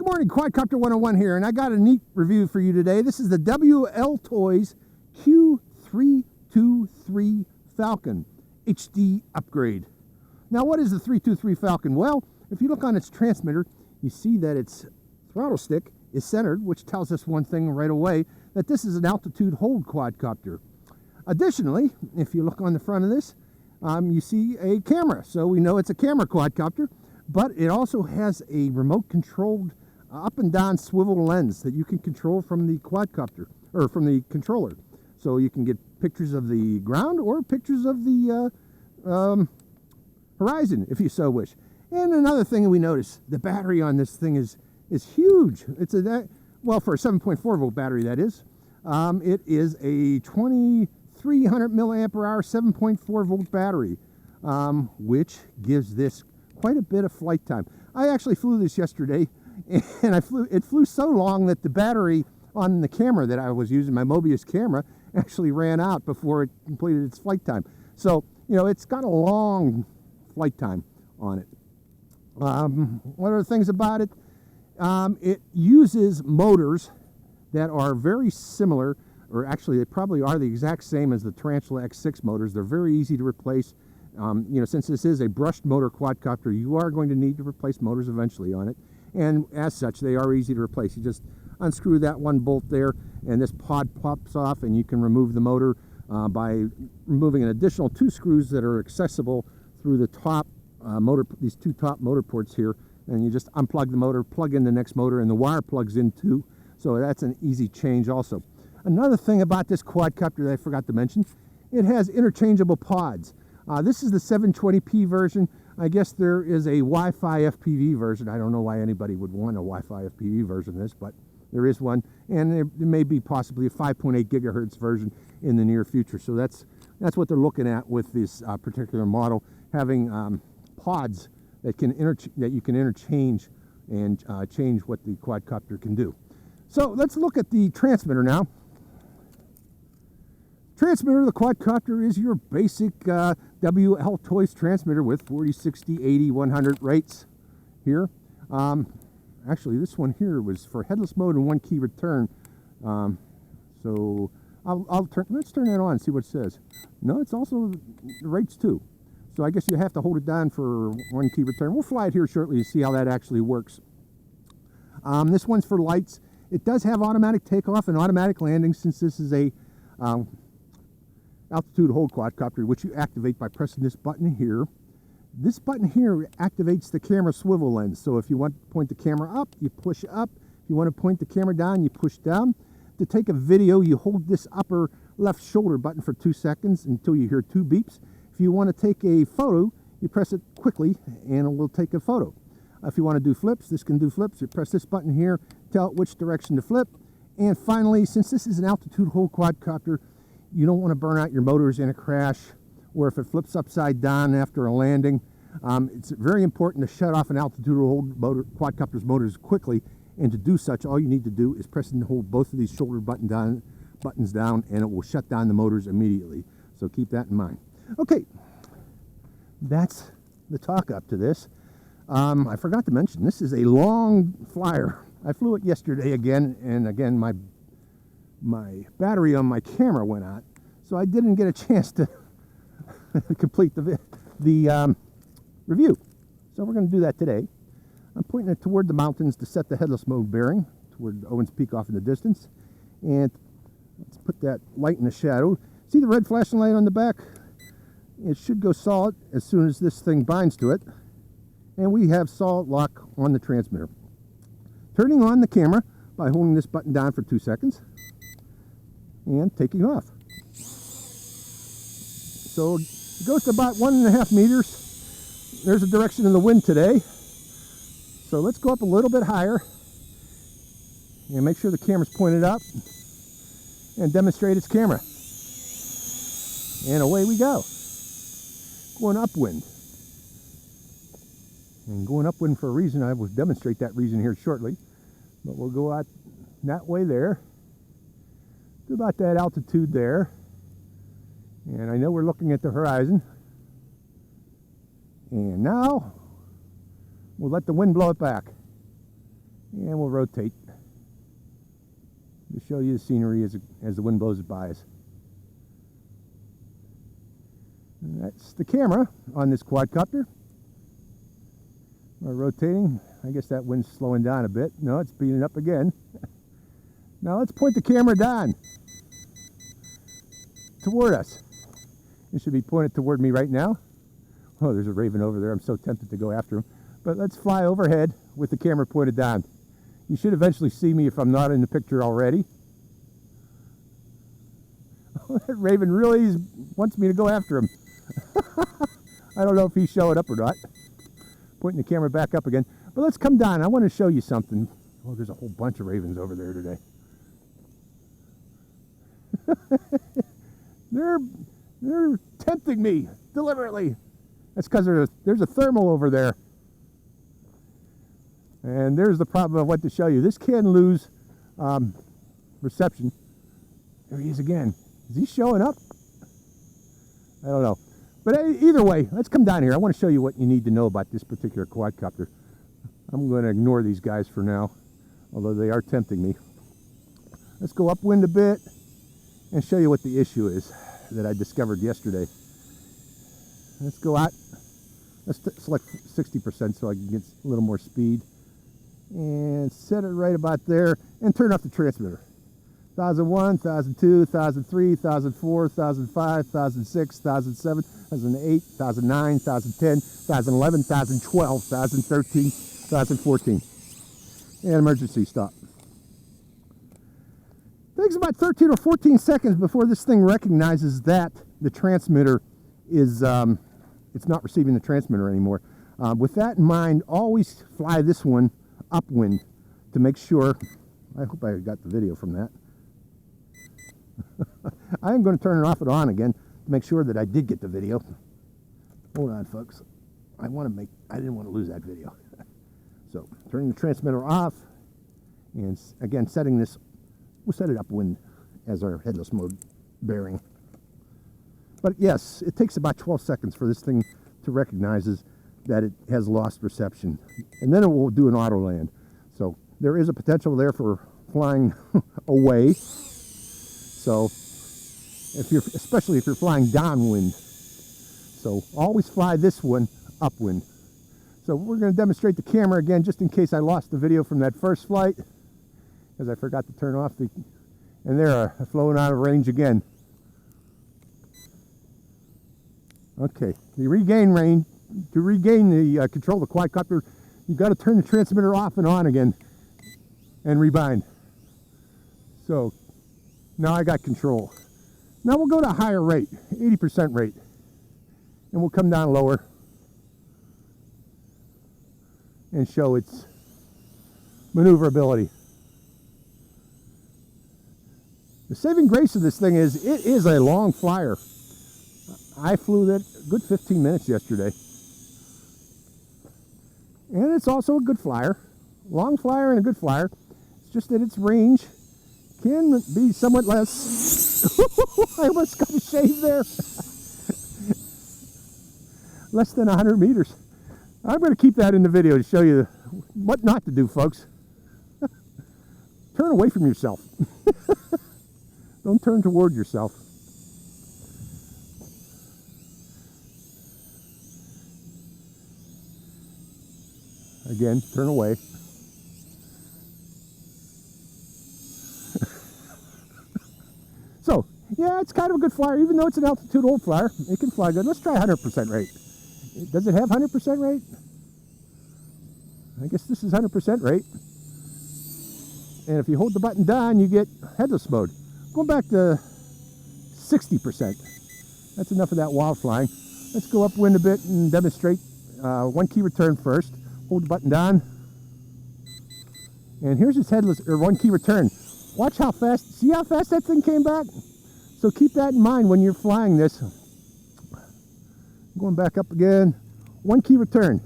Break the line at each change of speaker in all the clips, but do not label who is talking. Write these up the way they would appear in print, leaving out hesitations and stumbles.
Good morning, Quadcopter 101 here, and I got a neat review for you today. This is the WLToys Q323 Falcon HD upgrade. Now, what is the 323 Falcon? Well, if you look on its transmitter, you see that its throttle stick is centered, which tells us one thing right away, that this is an altitude hold quadcopter. Additionally, if you look on the front of this, you see a camera, so we know it's a camera quadcopter, but it also has a remote controlled up and down swivel lens that you can control from the quadcopter, or from the controller. So you can get pictures of the ground or pictures of the horizon, if you so wish. And another thing we notice, the battery on this thing is huge. It's well, for a 7.4 volt battery, that is. It is a 2300 milliampere hour 7.4 volt battery, which gives this quite a bit of flight time. I actually flew this yesterday, and it flew so long that the battery on the camera that I was using, my Mobius camera, actually ran out before it completed its flight time. So, you know, it's got a long flight time on it. What are the things about it? It uses motors that are very similar, or actually they probably are the exact same as the Tarantula X6 motors. They're very easy to replace. You know, since this is a brushed motor quadcopter, you are going to need to replace motors eventually on it. And as such, they are easy to replace. You just unscrew that one bolt there, and this pod pops off, and you can remove the motor by removing an additional 2 screws that are accessible through the top motor, these 2 top motor ports here. And you just unplug the motor, plug in the next motor, and the wire plugs in too. So that's an easy change also. Another thing about this quadcopter that I forgot to mention, it has interchangeable pods. This is the 720p version. I guess there is a Wi-Fi FPV version. I don't know why anybody would want a Wi-Fi FPV version of this, but there is one. And there may be possibly a 5.8 gigahertz version in the near future. So that's what they're looking at with this particular model, having pods that you can interchange and change what the quadcopter can do. So let's look at the transmitter now. Transmitter of the quadcopter is your basic WLToys transmitter with 40, 60, 80, 100 rates here. Actually, this one here was for headless mode and 1 key return. So let's turn that on and see what it says. No, it's also the rates too. So I guess you have to hold it down for 1 key return. We'll fly it here shortly to see how that actually works. This one's for lights. It does have automatic takeoff and automatic landing, since this is a altitude hold quadcopter, which you activate by pressing this button here. This button here activates the camera swivel lens. So if you want to point the camera up, you push up. If you want to point the camera down, you push down. To take a video, you hold this upper left shoulder button for 2 seconds until you hear 2 beeps. If you want to take a photo, you press it quickly and it will take a photo. If you want to do flips, this can do flips. You press this button here, tell it which direction to flip. And finally, since this is an altitude hold quadcopter, you don't want to burn out your motors in a crash, or if it flips upside down after a landing. It's very important to shut off an altitude hold quadcopter's motors quickly, and to do such, all you need to do is press and hold both of these shoulder buttons down, and it will shut down the motors immediately. So keep that in mind. Okay, that's the talk up to this. I forgot to mention, this is a long flyer. I flew it yesterday again, and again my battery on my camera went out, so I didn't get a chance to complete the review. So we're going to do that today. I'm pointing it toward the mountains to set the headless mode bearing, toward Owens Peak off in the distance. And let's put that light in the shadow. See the red flashing light on the back? It should go solid as soon as this thing binds to it. And we have solid lock on the transmitter. Turning on the camera by holding this button down for 2 seconds and taking off. So it goes to about 1.5 meters. There's a direction of the wind today. So let's go up a little bit higher and make sure the camera's pointed up and demonstrate its camera. And away we go. Going upwind. And going upwind for a reason. I will demonstrate that reason here shortly. But we'll go out that way there. To about that altitude there. And I know we're looking at the horizon. And now we'll let the wind blow it back. And we'll rotate to show you the scenery as the wind blows it by us. And that's the camera on this quadcopter. We're rotating. I guess that wind's slowing down a bit. No, it's speeding up again. Now let's point the camera down toward us. It should be pointed toward me right now. Oh, there's a raven over there. I'm so tempted to go after him. But let's fly overhead with the camera pointed down. You should eventually see me if I'm not in the picture already. That raven really wants me to go after him. I don't know if he's showing up or not. Pointing the camera back up again. But let's come down. I want to show you something. Oh, there's a whole bunch of ravens over there today. They're tempting me deliberately. That's because there's a thermal over there. And there's the problem I want to show you. This can lose reception. There he is again. Is he showing up? I don't know. But either way, let's come down here. I want to show you what you need to know about this particular quadcopter. I'm going to ignore these guys for now, although they are tempting me. Let's go upwind a bit and show you what the issue is that I discovered yesterday. Let's go out. Let's select 60% so I can get a little more speed. And set it right about there and turn off the transmitter. 1001, 1002, 1003, 1004, 1005, 1006, 1007, 1008, 1009, 1010, 1011, 1012, 1013, 1014. And emergency stop. Takes about 13 or 14 seconds before this thing recognizes that the transmitter is, it's not receiving the transmitter anymore. With that in mind, always fly this one upwind to make sure. I hope I got the video from that. I am going to turn it off and on again to make sure that I did get the video. Hold on, folks. I didn't want to lose that video. So turning the transmitter off, and again setting this. We'll set it upwind as our headless mode bearing. But yes, it takes about 12 seconds for this thing to recognize that it has lost reception, and then it will do an auto land. So there is a potential there for flying away. So especially if you're flying downwind. So always fly this one upwind. So we're going to demonstrate the camera again, just in case I lost the video from that first flight, because I forgot to turn off the, and they're flowing out of range again. Okay, to regain range, to regain the control of the quadcopter, you've got to turn the transmitter off and on again and rebind. So now I got control. Now we'll go to a higher rate, 80% rate, and we'll come down lower and show its maneuverability. The saving grace of this thing is it is a long flyer. I flew that a good 15 minutes yesterday. And it's also a good flyer. Long flyer and a good flyer. It's just that its range can be somewhat less. I almost got a shave there. Less than 100 meters. I'm going to keep that in the video to show you what not to do, folks. Turn away from yourself. Don't turn toward yourself. Again, turn away. So, yeah, it's kind of a good flyer. Even though it's an altitude old flyer, it can fly good. Let's try 100% rate. Does it have 100% rate? I guess this is 100% rate. And if you hold the button down, you get headless mode. Going back to 60%. That's enough of that wild flying. Let's go upwind a bit and demonstrate one key return first. Hold the button down. And here's its headless, or one key return. Watch how fast, see how fast that thing came back? So keep that in mind when you're flying this. Going back up again. One key return.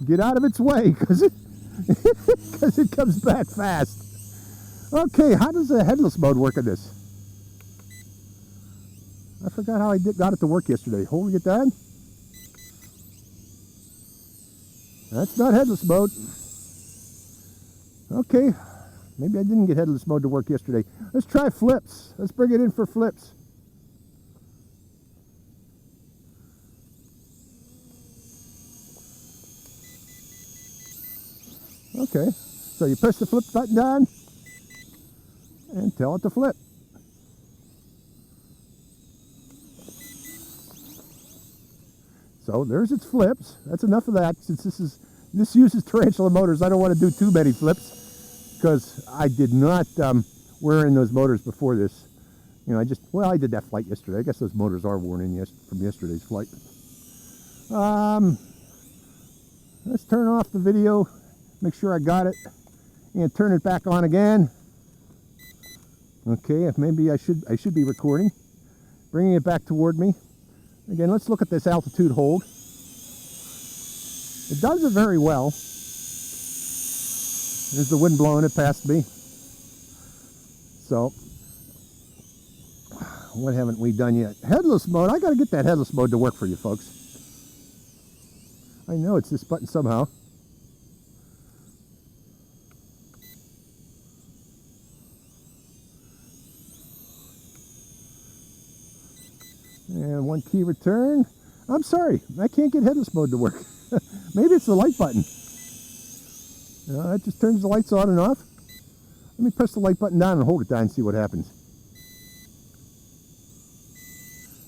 Get out of its way, because it comes back fast. Okay, how does the headless mode work in this? I forgot how I got it to work yesterday. Holding it down. That's not headless mode. Okay, maybe I didn't get headless mode to work yesterday. Let's try flips. Let's bring it in for flips. Okay, so you press the flip button down and tell it to flip. So there's its flips. That's enough of that. Since this uses Tarantula motors, I don't want to do too many flips because I did not wear in those motors before this. You know, I did that flight yesterday. I guess those motors are worn in from yesterday's flight. Let's turn off the video, make sure I got it, and turn it back on again. Okay, maybe I should be recording. Bringing it back toward me. Again, let's look at this altitude hold. It does it very well. There's the wind blowing it past me. So, what haven't we done yet? Headless mode. I got to get that headless mode to work for you folks. I know it's this button somehow. And one key return. I'm sorry, I can't get headless mode to work. Maybe it's the light button. That just turns the lights on and off. Let me press the light button down and hold it down and see what happens.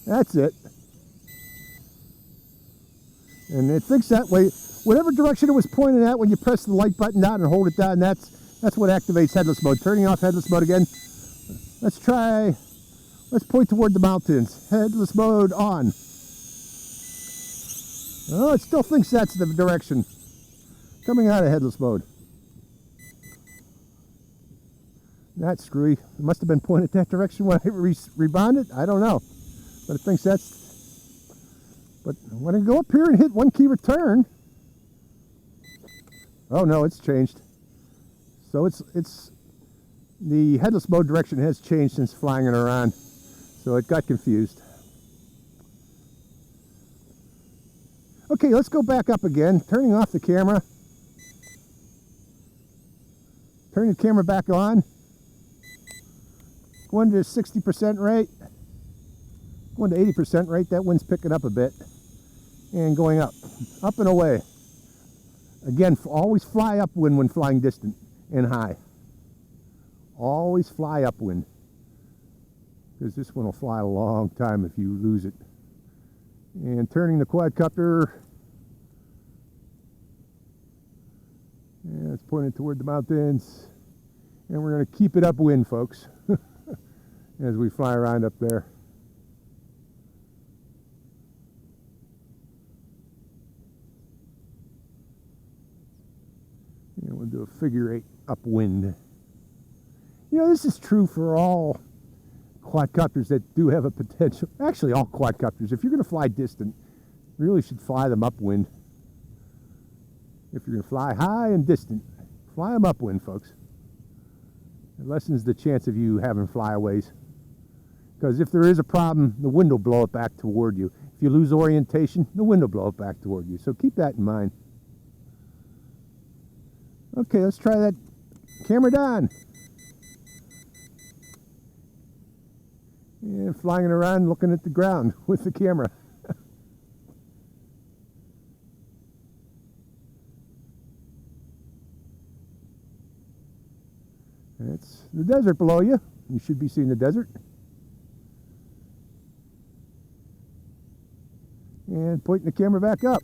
That's it. And it thinks that way. Whatever direction it was pointing at when you press the light button down and hold it down, that's what activates headless mode. Turning off headless mode again. Let's try. Let's point toward the mountains. Headless mode on. Oh, it still thinks that's the direction. Coming out of headless mode. That's screwy. It must have been pointed that direction when I rebounded. I don't know. But it thinks that's... But when I go up here and hit one key return... Oh no, it's changed. So it's... The headless mode direction has changed since flying it around. So it got confused. Okay, let's go back up again. Turning off the camera. Turning the camera back on. Going to 60% rate. Going to 80% rate. That wind's picking up a bit. And going up. Up and away. Again, always fly upwind when flying distant and high. Always fly upwind. Because this one will fly a long time if you lose it. And turning the quadcopter. And it's pointed toward the mountains. And we're going to keep it upwind, folks, as we fly around up there. And we'll do a figure 8 upwind. You know, this is true for all quadcopters that do have a potential. Actually, all quadcopters. If you're going to fly distant, you really should fly them upwind. If you're going to fly high and distant, fly them upwind, folks. It lessens the chance of you having flyaways. Because if there is a problem, the wind will blow it back toward you. If you lose orientation, the wind will blow it back toward you. So keep that in mind. Okay, let's try that. Camera down. And flying it around, looking at the ground with the camera. It's the desert below you. You should be seeing the desert. And pointing the camera back up.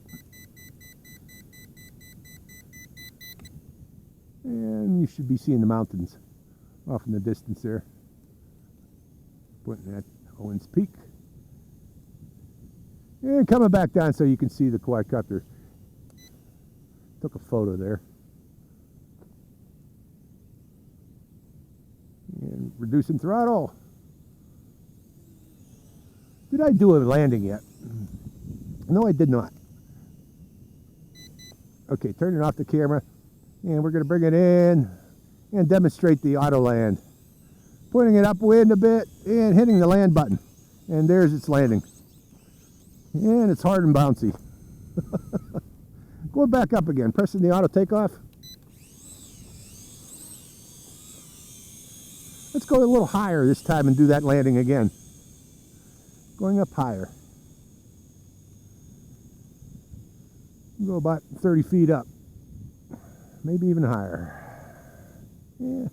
And you should be seeing the mountains off in the distance there. Pointing at Owens Peak. And coming back down so you can see the quadcopter. Took a photo there. And reducing throttle. Did I do a landing yet? No, I did not. Okay, turning off the camera. And we're going to bring it in and demonstrate the auto land. Pointing it upwind a bit and hitting the land button. And there's its landing. And it's hard and bouncy. Going back up again, pressing the auto takeoff. Let's go a little higher this time and do that landing again. Going up higher. Go about 30 feet up. Maybe even higher. Yeah.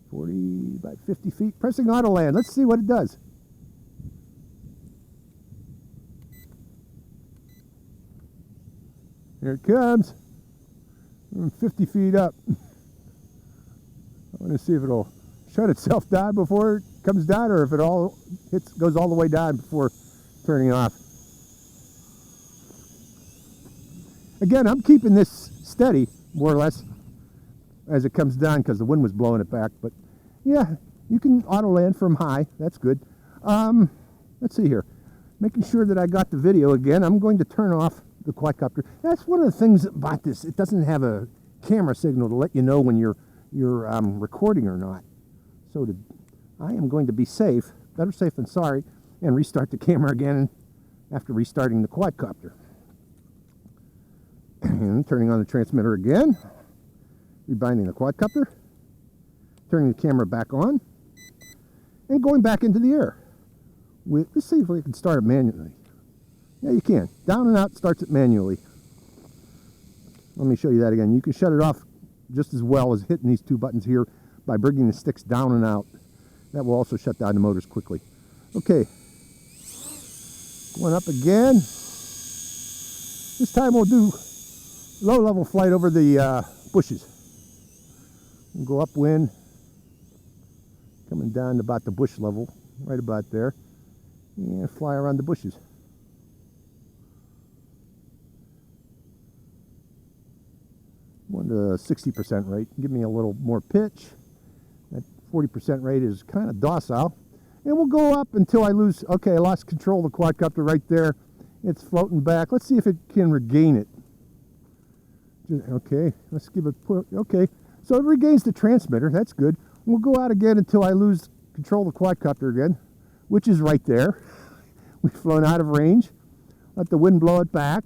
40, about 50 feet. Pressing auto land. Let's see what it does. Here it comes. I'm 50 feet up. I want to see if it'll shut itself down before it comes down, or if it all goes all the way down before turning off. Again, I'm keeping this steady, more or less, as it comes down because the wind was blowing it back. But yeah, you can auto land from high. That's good. Let's see here. Making sure that I got the video again. I'm going to turn off the quadcopter. That's one of the things about this. It doesn't have a camera signal to let you know when you're recording or not. So I am going to be safe, better safe than sorry, and restart the camera again after restarting the quadcopter. And turning on the transmitter again, rebinding the quadcopter, turning the camera back on, and going back into the air. Let's see if we can start it manually. Yeah, you can. Down and out starts it manually. Let me show you that again. You can shut it off just as well as hitting these two buttons here by bringing the sticks down and out. That will also shut down the motors quickly. Okay. Going up again. This time we'll do low-level flight over the bushes. We'll go upwind, coming down to about the bush level, right about there, and fly around the bushes. Going to 60% rate, give me a little more pitch. That 40% rate is kind of docile. And we'll go up until I lose, okay, I lost control of the quadcopter right there. It's floating back. Let's see if it can regain it. Okay, let's give it, okay. So it regains the transmitter, that's good. We'll go out again until I lose control of the quadcopter again, which is right there. We've flown out of range. Let the wind blow it back.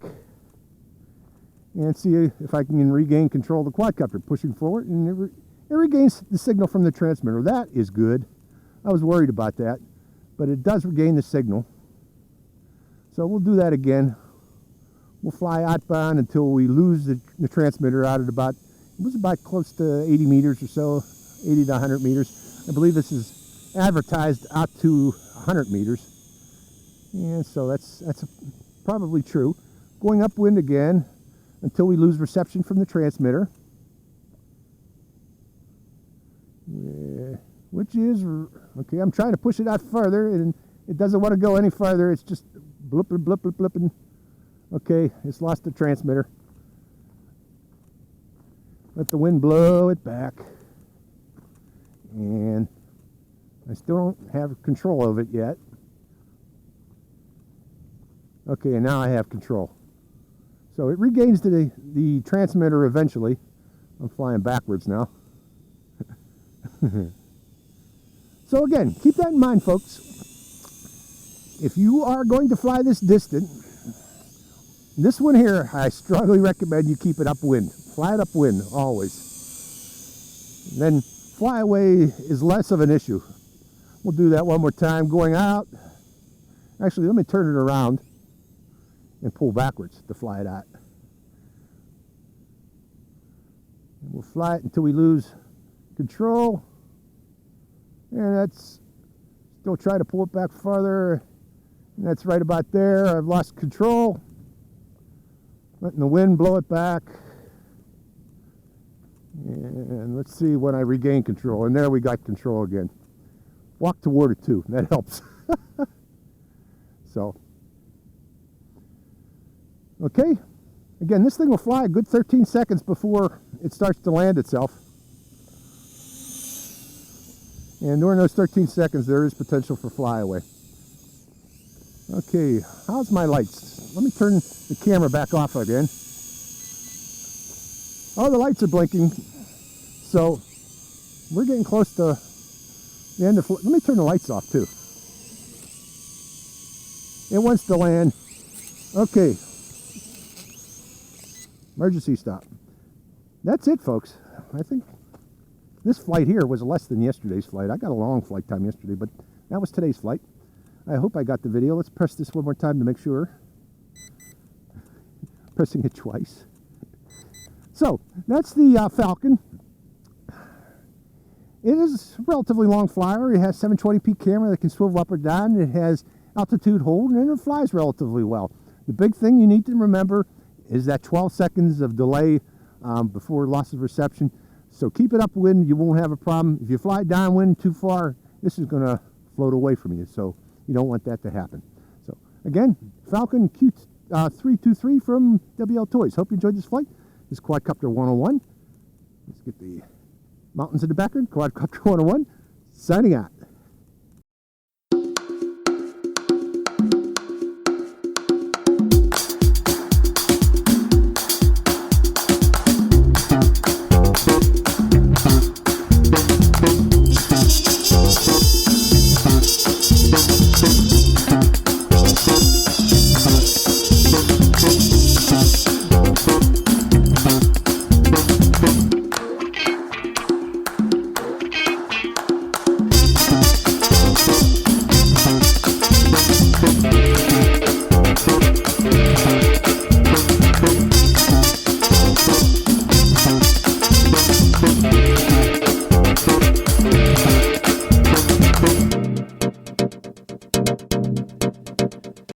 And see if I can regain control of the quadcopter, pushing forward, and it regains the signal from the transmitter. That is good. I was worried about that, but it does regain the signal. So we'll do that again. We'll fly outbound until we lose the transmitter out at about, it was about close to 80 meters or so, 80 to 100 meters. I believe this is advertised out to 100 meters. And so that's probably true. Going upwind again until we lose reception from the transmitter. Which is, okay, I'm trying to push it out further, and it doesn't want to go any further. It's just blipping, blipping, blipping. Okay, it's lost the transmitter. Let the wind blow it back. And I still don't have control of it yet. Okay, and now I have control. So it regains the transmitter eventually. I'm flying backwards now. So again, keep that in mind, folks. If you are going to fly this distant, this one here, I strongly recommend you keep it upwind. Fly it upwind, always. And then flyaway is less of an issue. We'll do that one more time, going out. Actually, let me turn it around and pull backwards to fly it out. And we'll fly it until we lose control. And that's, still try to pull it back farther. And that's right about there. I've lost control. Letting the wind blow it back. And let's see when I regain control. And there we got control again. Walk toward it too. That helps. So, okay. Again, this thing will fly a good 13 seconds before it starts to land itself. And during those 13 seconds, there is potential for flyaway. Okay, how's my lights? Let me turn the camera back off again. Oh, the lights are blinking. So, we're getting close to the end of... Let me turn the lights off, too. It wants to land. Okay. Emergency stop. That's it, folks. I think This flight here was less than yesterday's flight. I got a long flight time yesterday, but that was today's flight. I hope I got the video. Let's press this one more time to make sure. Pressing it twice. So, that's the Falcon. It is a relatively long flyer. It has 720p camera that can swivel up or down. It has altitude hold, and it flies relatively well. The big thing you need to remember is that 12 seconds of delay before loss of reception. So keep it upwind, you won't have a problem. If you fly downwind too far, this is going to float away from you. So you don't want that to happen. So again, Falcon Q323 from WLToys. Hope you enjoyed this flight. This is Quadcopter 101. Let's get the mountains in the background. Quadcopter 101, signing out.